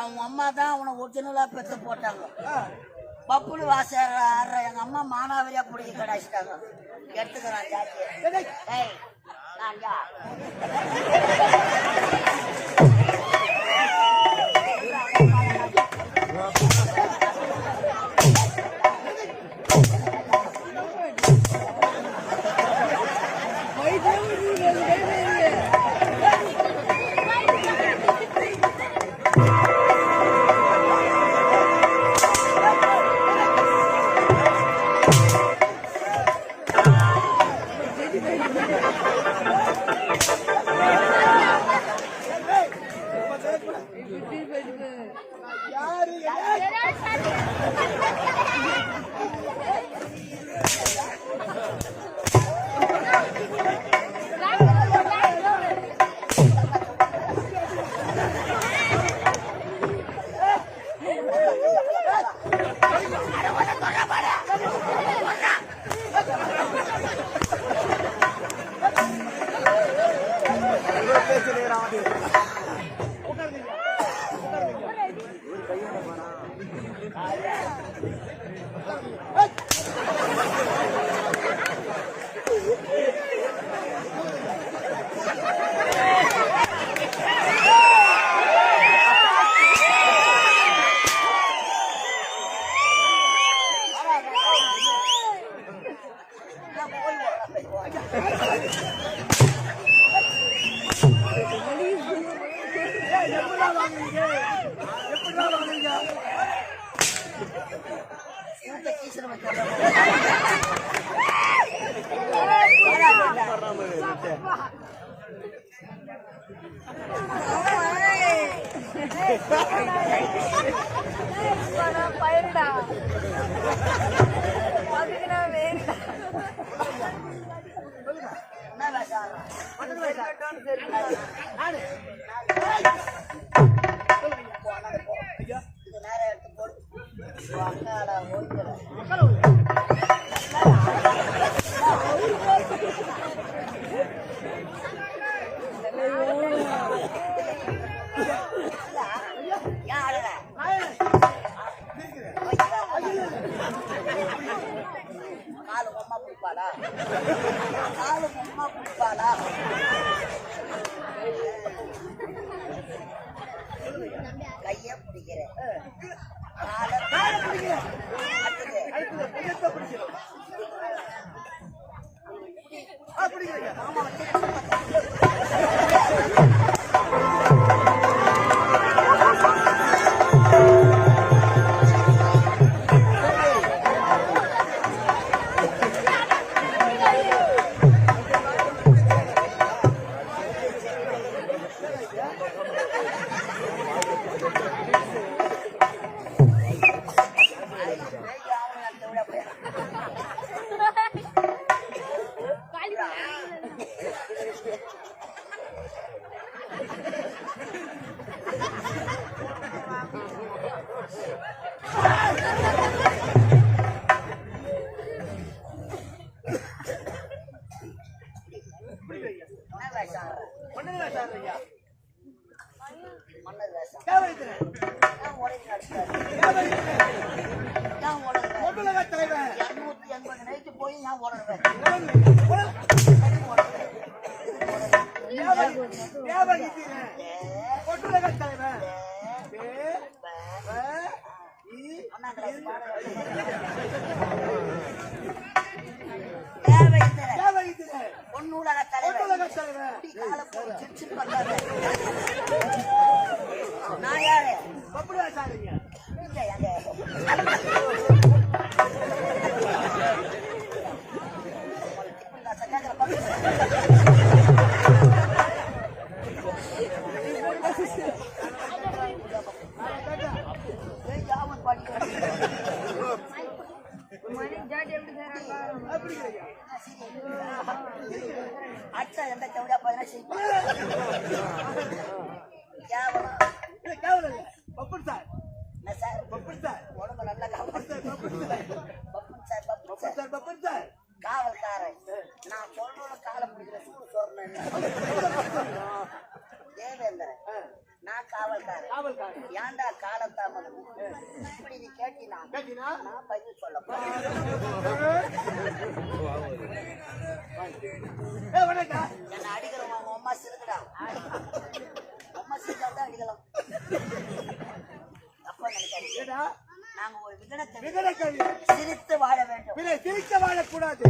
அவங்க அம்மா தான் அவனை ஒரிஜினலா பெற்று போட்டாங்க. பப்புனு வாச ஆடுற எங்க அம்மா மானாவரியா பிடிச்சி கடாச்சிட்டாங்க. எடுத்துக்கிறான் ஜாத்தியை. கைய பிடிக்கிறேன் நான் யாரு अच्छा எந்த चौड़ा पदना से क्या बोला क्या बोला बप्पन साहब ना सर बप्पन साहब बोलो तो நல்லா बप्पन साहब காவல்கார நான் சொல்றத கால முடிக்கிற சூடு சொர்ண தேவேந்திர நான் காவல்கார ஏன்டா காலத்தாமதம் இப்படி நீ கேட்டினா நான் பதில் சொல்ல என்ன அடிக்கிறோம் அவங்க அம்மா சிறுக்குடா அம்மா சிறுக்காதான் அடிக்கலாம் அப்ப நினைக்காதீங்கடா நாங்க ஒரு விகடத்தை சிரித்து வாழ வேண்டும் சிரிக்க வாழக்கூடாது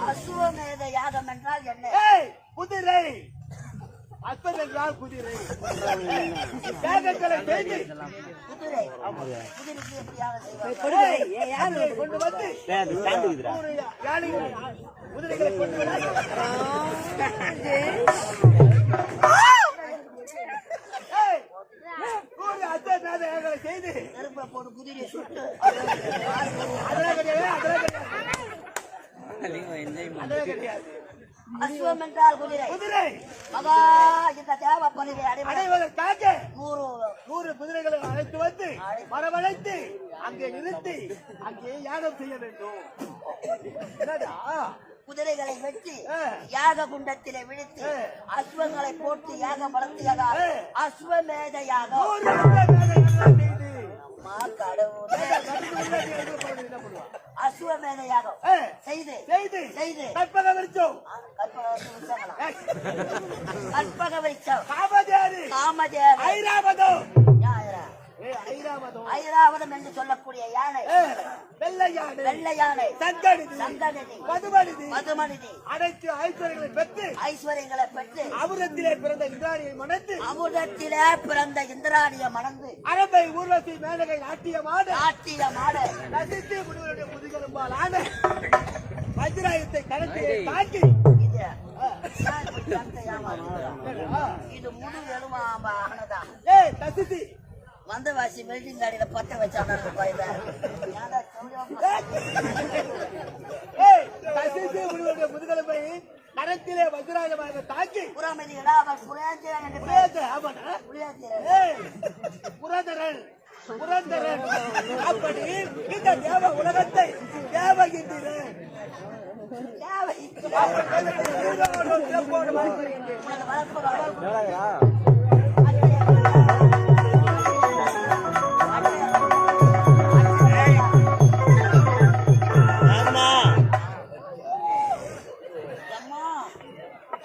அசுவமேத யாகம் என்றால் என்ன? குதிரை. அஸ்வம் என்றால் குதிரை. யாகங்களை செய்து குதிரை குதிரைக்கு எப்படியாக செய்வாங்க? கொண்டு வந்து குதிரைகளை கொண்டு வந்து செய்து நெருப்பை போட்டு குதிரையை சுட்டு அசுவம் என்றால் குதிரை. குதிரை மகா இந்த தேவ பதவி அடைவதற்காக 100 குதிரைகளை அழைத்து வந்து வரவழைத்து அங்கே நிறுத்தி அங்கே யாகம் செய்ய வேண்டும். குதிரைகளை வெட்டி யாக குண்டத்திலே விழித்து அஸ்வங்களை போட்டு யாக வளர்த்தியதால் அஸ்வமேத யாகம். அஸ்வமேத யாகம் செய்து கற்பக விருட்சம் கற்பக விருட்சம் காமதேனு ஐராவதம் ஐராவதம் என்று சொல்லக்கூடிய யானை, வெள்ளை யானை, சங்கநிதி, மதுமனிதி அனைத்து ஐஸ்வர்யங்களை பெற்று அமுதத்திலே பிறந்த இந்திராணியை மணந்து அரபை ஊர்வசி மேலகை நாட்டியமாட ரசித்து முனிவருடைய முதுகெலும்பால் ஆன வஜ்ராயத்தை கரத்திலே தாக்கி இது முழு எலுமாம்பா ஆனதா தசிசி வந்தவாசி வெல்டிங் காடியில பத்த வச்சாங்க முதுகெலும்பை கரத்திலே வஜ்ராயமாக தாக்கி புறமதிகளா அவர் புரந்தரன் அப்படி இந்த தேவ உலகத்தை தேவகின்றேன்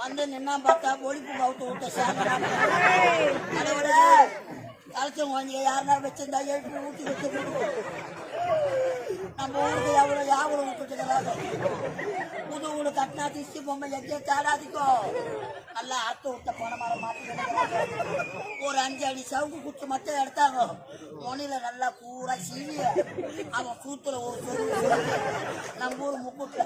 வந்து நின்னா பார்த்தா ஒழிப்பு கவுத்து விட்ட சாப்பிடாம தலைச்சம் குழந்தைங்க யாருனா வச்சிருந்தா எழுப்பி ஊட்டி வச்சு நம்ம ஊருக்கு எவ்வளவு யாவளம் விட்டுக்கிறாங்க. புது ஊடு கட்டினா திசி பொம்மை எங்கே தாடாதிக்கோ நல்லா அத்தை விட்ட போன மாதிரி மாற்றி ஒரு 5 அடி சவுக்கு குத்து மட்டும் எடுத்தாங்க. மொனில நல்லா பூரா சீவிய அவன் கூத்துல ஒரு சொல்லு நம்ம ஊர் முக்கூட்டுல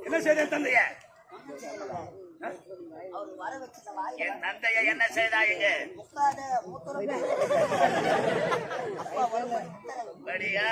என்ன செய்த தந்தைய அவர் வர வச்சிருந்தா என் தந்தைய என்ன செய்தாங்க அப்பா வருவாங்க படியா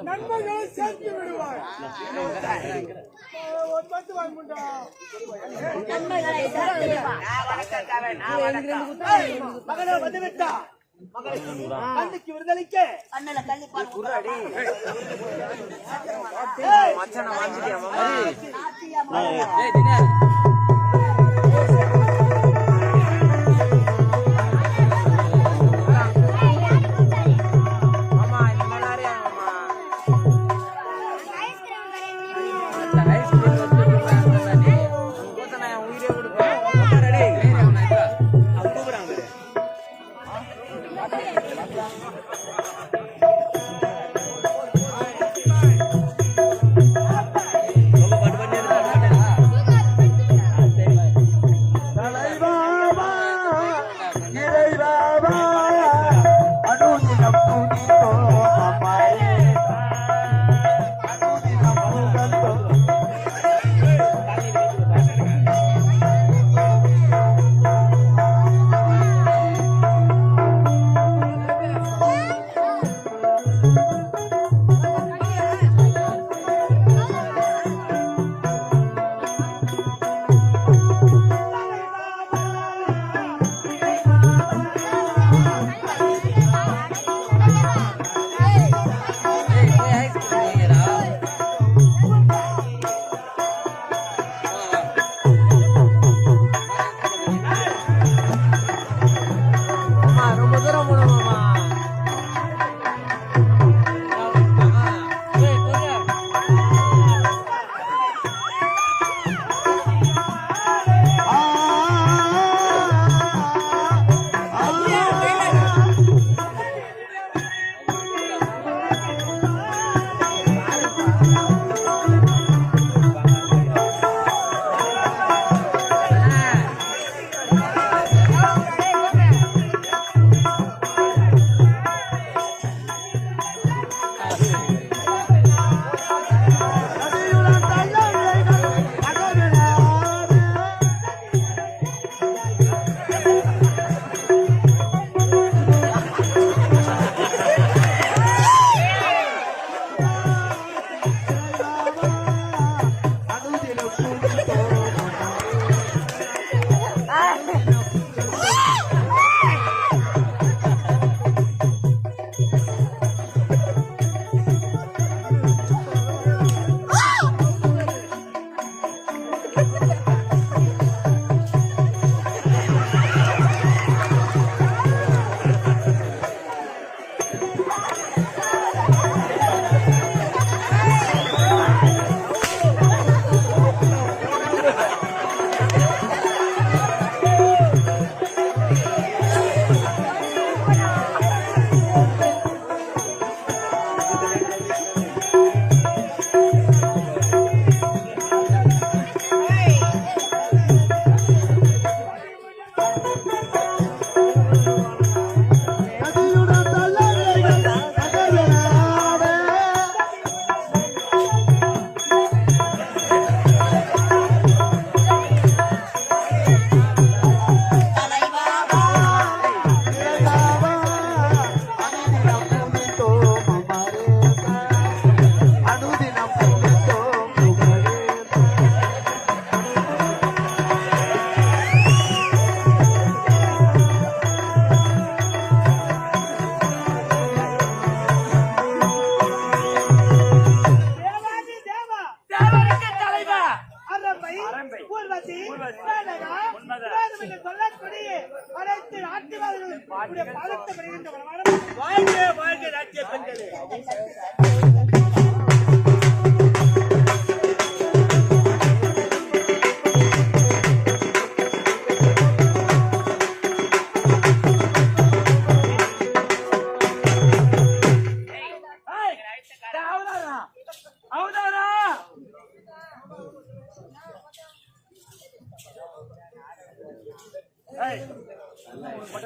நண்பர்களை சேர்த்து விடுவார். ஒரு பத்து வாங்குண்டா. மகனே வந்து விட்டா கண்ணுக்கு விடுதலைக்க அண்ணல கள்ளிப்பால்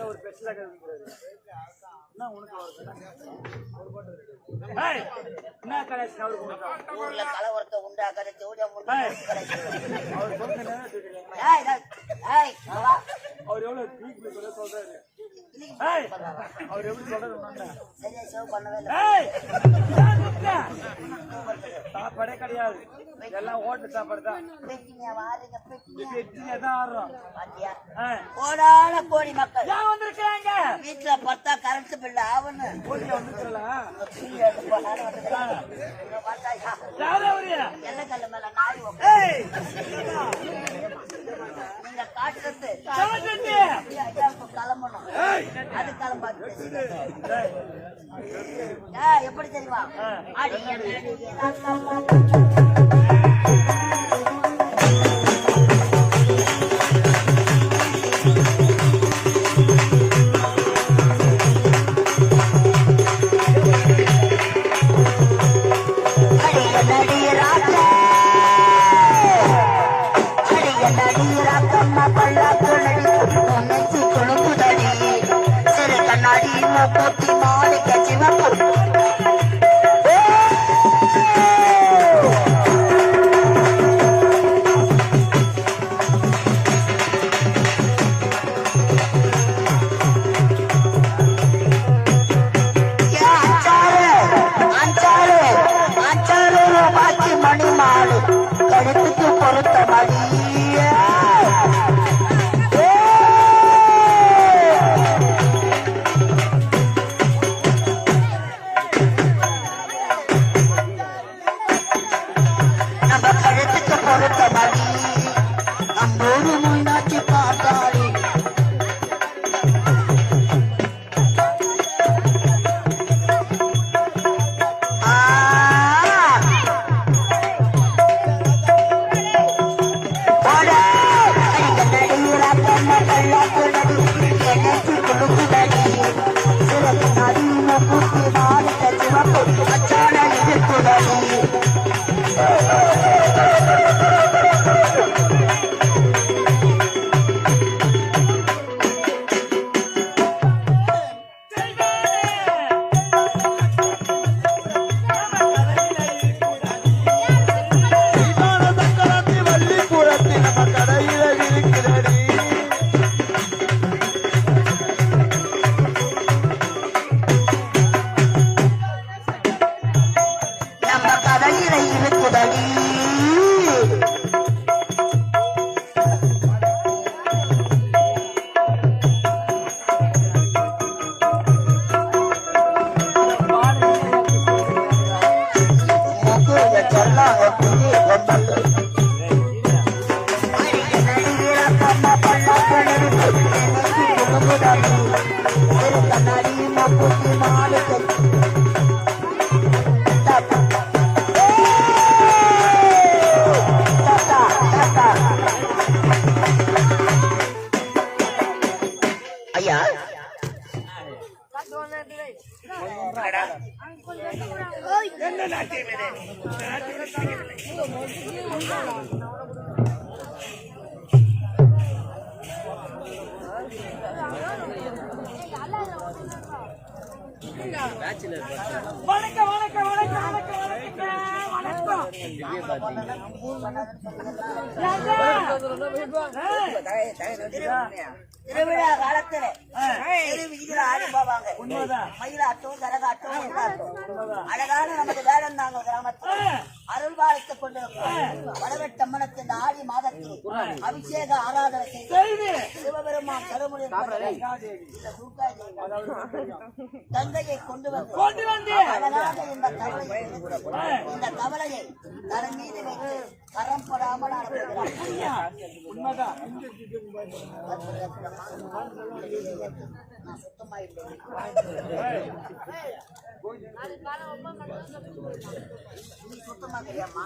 ஒரு ஸ்பெஷலா என்ன கடைசி அவருக்கு மட்டும்? ஊர்ல கலவரத்தை உண்டாக்காத ஜோதியம் அவர் எவ்வளவு வீக்ல சொல்றாரு. அவர் எப்படி சொல்றாரு? சரியா சேவ் பண்ணவே இல்லை. சாப்பாடே கிடையாது, எல்லாம் ஓட்டு சாப்பாடு தான். கோடான கோடி மக்கள் வந்திருக்காங்க. வீட்டுல பார்த்தா கரண்ட் பில் ஆவன்னு எண்ணக்கல்ல மேல நாய் நீங்க காட்டுறது கிளம்பணும். அது கிளம்பாது. எப்படி தெரியுமா? கழுத்துக்கு பொறுத்த மடிய நம்ம கழுத்துக்கு பொறுத்த மடி நம்மோடு முன்னாச்சு பார்த்தாலே திருவிழா காலத்துல வீதியில ஆடி போவாங்க. மயிலாட்டம் கரகாட்டம் அழகான நமது வேடந்தாங்க கிராமத்தில் அருள் பாலித்துக் கொண்டிருக்கும் வடவெட்டம்மனுக்கு ஆடி மாதத்தில் அபிஷேக ஆராதனை செய்து சிவபெருமான் கருமுறை தந்தையை கொண்டு வந்து அழகாக இந்த கவலையை தரம் மீது வைத்து கரம் படாமல் சுத்தமா சுத்தமா தெரியாமா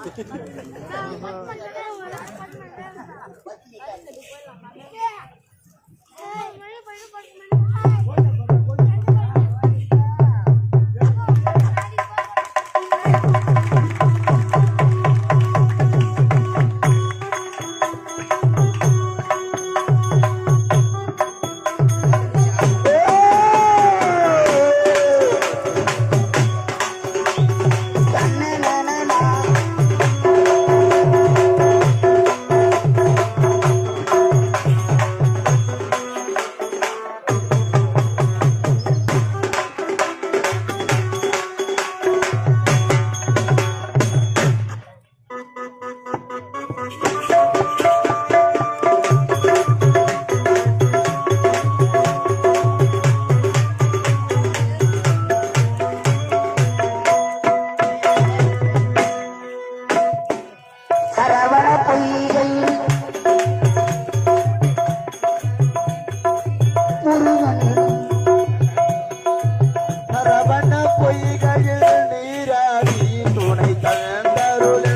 சரவண பொய்கையில் நீராடி துணை தந்தருள்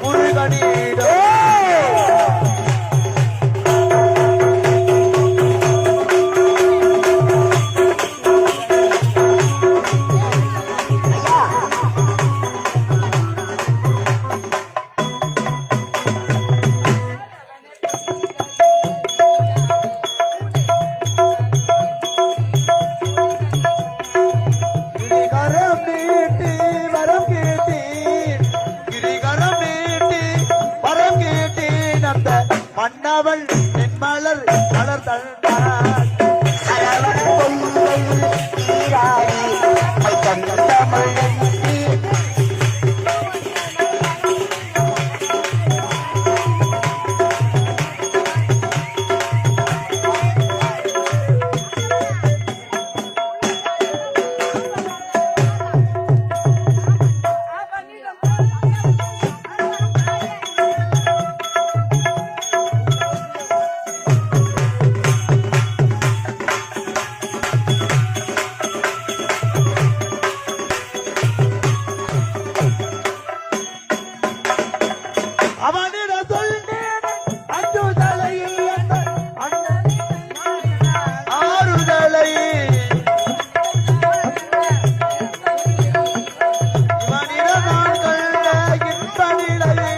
முருகனிடம் கிரிகரம் நீட்டி வரம் கேட்டேன் கிரிகரம் நீட்டி வரம் கேட்டேன் அந்த மன்னவள் என் மலர் மலர் தந்தார் அவனிடம் சொன்னேன் அஞ்சுதலையில் ஆறுதலை இவனிடம் நான் கண்ட இன்ப நிலையை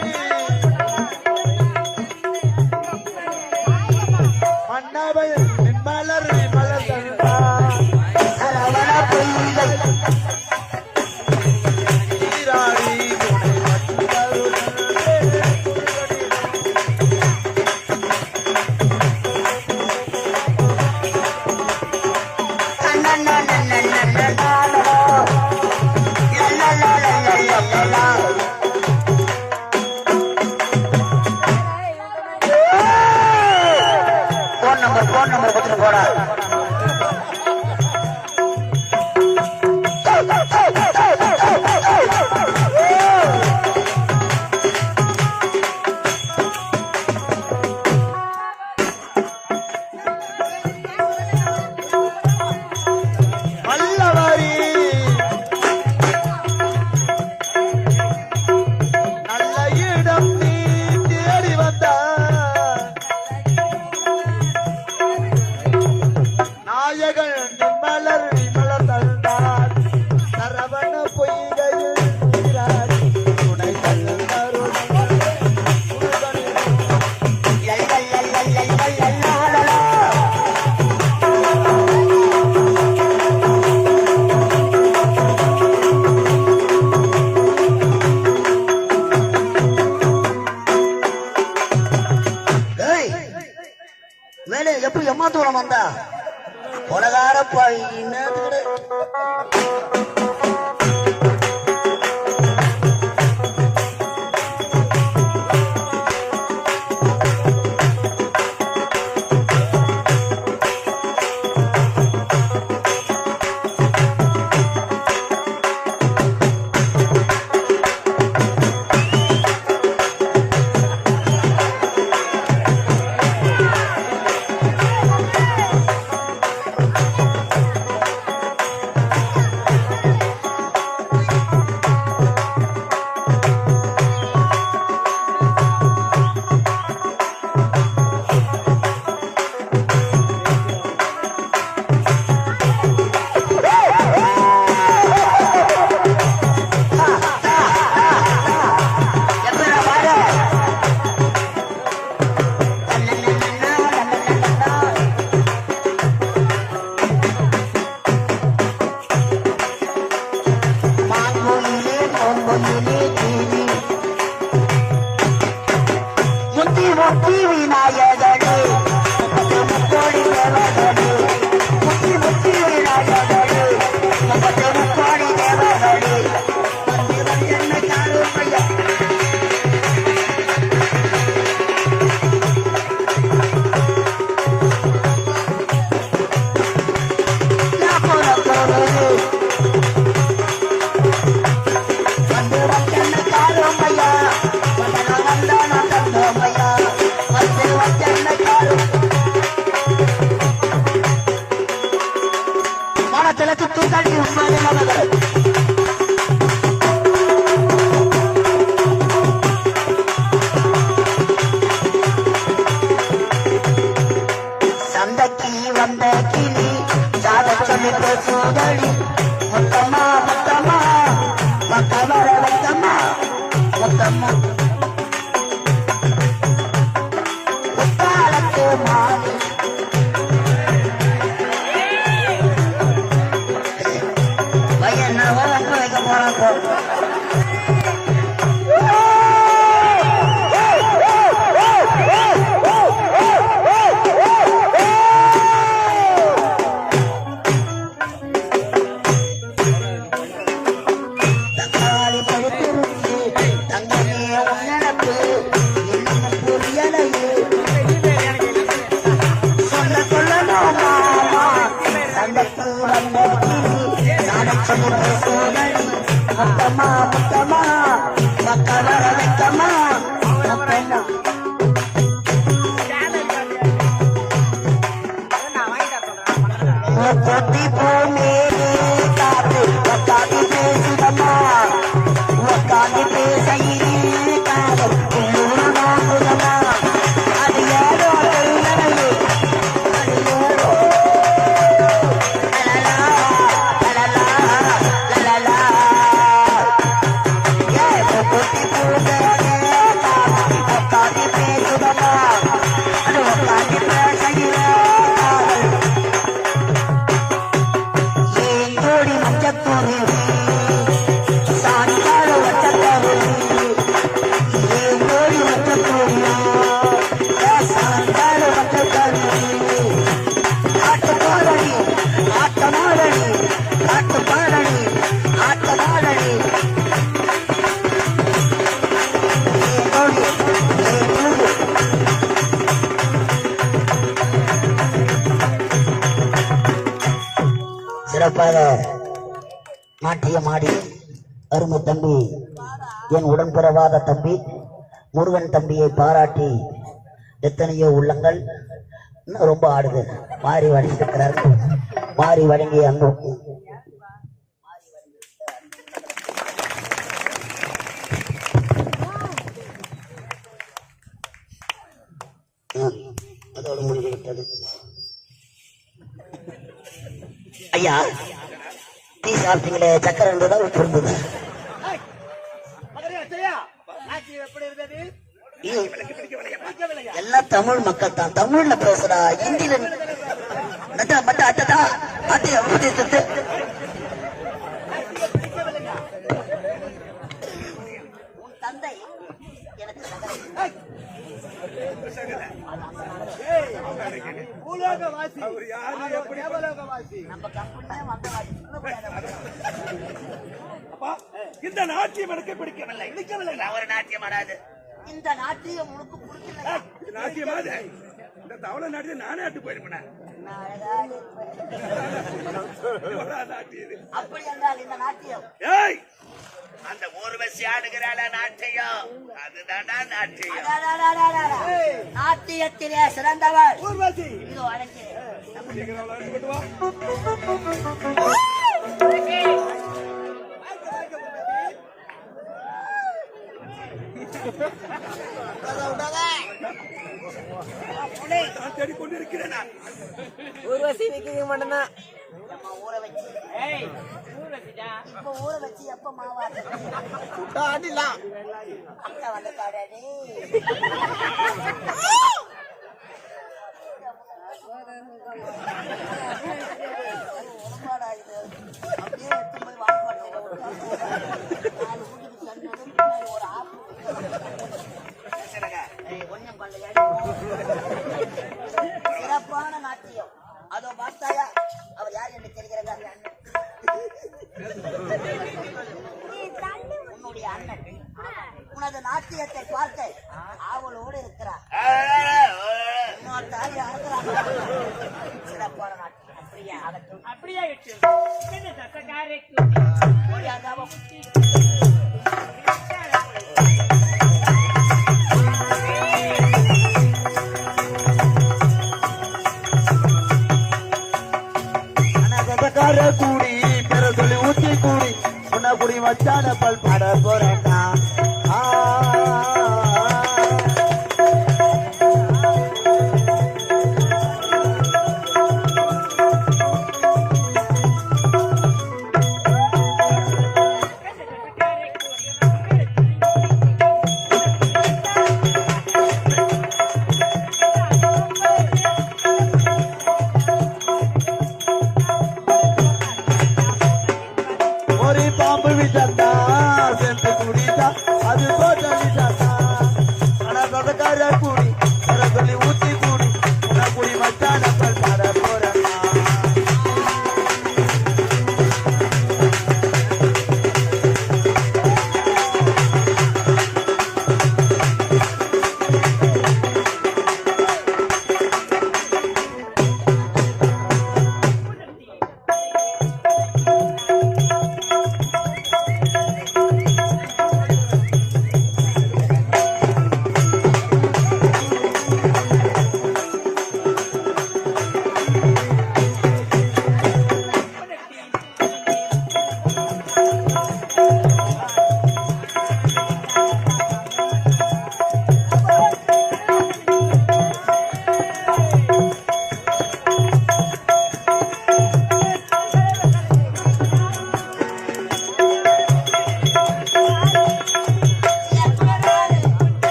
மன்னவள் மலர் மலர் தந்தார் நீராடி துணை வந்தருள் போன் நம்பர் கொடுத்துட்டு போடா. வல்லவரி நல்ல இடம் நீ தேடி வந்தார் நாயகன் மலர் மலர் தந்தார் சரவண பொய்கையில் நீராடி துணை தந்தருள் மேலே எப்படி எம்மாத்தூரம் வந்தா கொலகாரப்பா இன்னும் சந்தைக்கு வந்த கிளி சாதச்சொல்லி பேசுதடி மொத்தமா மொத்தமா மக்க வர வைத்தம்மா மொத்தமா முத்தாளத்து மாறி பையன் வைக்க போறாங்க முத்தமா முத்தமா மக்கள் வர வைக்கமா கொத்தி போனே காத்து உக்காந்து பேசுதம்மா உக்காந்து பேசையிலே காதல் நோக்குதம்மா அது ஏதோ தெரியாது அது ஏதோ சிறப்பாக நாட்டியம் ஆடி அருமை தம்பி என் உடன்பிறவாத தம்பி முருகன் தம்பியை பாராட்டி எத்தனையோ உள்ளங்கள் இன்னும் ரொம்ப ஆடுது மாறி வழங்கியிருக்கிறார்கள் மாறி வழங்கி அங்கு அதோடு முடிந்துவிட்டது ஐயா டீ சாப்பிட்டீங்களே சக்கரை இருந்ததா உப்பு இருந்ததா எல்லாம் தமிழ் மக்கள் தான் தமிழ்ல பேசுறா ஹிந்தியில தந்தை எனக்கு இந்த நாட்டியம் எனக்கு பிடிக்கவில்லை ஒரு நாட்டியம் ஆடாது இந்த நாட்டியம் உனக்கு பிடிக்கல நாட்டியமாது இந்த தவளை நாட்டியம் நானே ஆட்டு போயிருப்பேன் அப்படி என்றால் இந்த நாட்டியம் ஏய் அந்த ஊர்வசி ஆடுகிறாள நாட்டியம் அதுதான்டா நாட்டியம் நாட்டியத்திலே சிறந்தவர் ஊர்வசி இதோ அழைச்சு தேடிக்கொண்டிருக்கிறேன் ஊர்வசி விக்கிங்க மட்டும்தான் ஊற வச்சு இப்ப ஊற வச்சு எப்ப மாவா ஆடிலாம் அக்கா வந்து காடாடி அப்படியே எடுத்து போய் வாங்க ஒரு ஆப்பு ஒன்னும் பண்ணல சிறப்பான நாட்டியம் அதோ பார்த்தாயா அவர் யார் என்று தெரிகிறதா உன்னுடைய அண்ணன் உனது நாட்டியத்தை பார்த்து ஆவலோடு இருக்கிறார் சிறப்பான நாட்டியம் அப்படியா ஆகட்டும் அப்படியே கூடி மச்சான பல் பாட போறேன்னா ஒரு பாம்பு விட்டா சென்று குடித்தா அது போட்ட விட்டா ஆனா சொந்தக்கார கூடி சொல்லி ஊத்தி கூடி குடி மச்சான பல் பாட போறேன்னா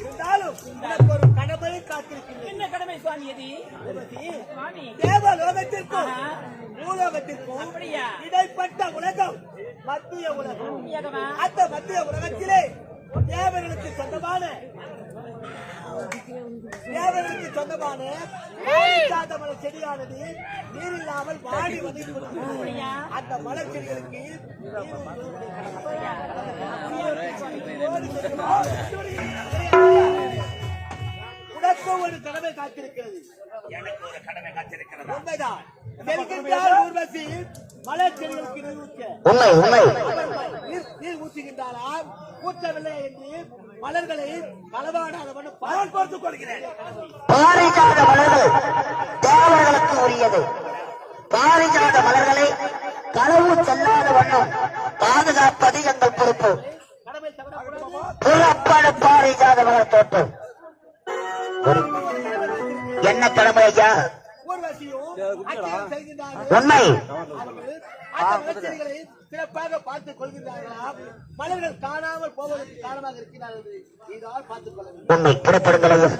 இருந்தாலும் ஒரு கடமை காத்திருக்கிறது. என்ன கடமை சுவாமி அது? தேவலோகத்திற்கும் பூலோகத்திற்கும் அப்படியா? இடைப்பட்ட உலகம் மத்திய உலகம். அந்த மத்திய உலகத்திலே தேவர்களுக்கு சொந்தமான மலர் செடியானது நீர் இல்லாமல் வாடி வதங்கி விடுகிறது. அந்த மலர் செடிகளுக்கு உனக்கும் ஒரு கடமை காத்திருக்கிறது. எனக்கு ஒரு கடமை காத்திருக்கிறது. உண்மைதான். செல்கின்றார் ஊர்வசி மலர் செடிகளுக்கு நீர் ஊற்றுகின்றாராம். ஊற்றவில்லை என்று மலர்களை களவாடாதவன் பால் பார்த்துக் கொள்கிறேன். பாரிஜாத மலர்கள் தேவர்களுக்கு உரியது. பாரிஜாத மலர்களை களவு செல்லாத வண்ணம் பாதுகாப்பது எங்கள் பொறுப்பு. புறப்பட பாரிஜாத மலர் தோட்டம். என்ன கடமை ஐயா? உண்மை. சிறப்பாக பார்த்துக் கொள்கிறார்களாம். மலர்கள் காணாமல் போவதற்கு காரணமாக இருக்கிறார்கள். இதால் பார்த்துக் கொள்ள வேண்டும். உண்மை. புறப்படுங்கள் ஐயா.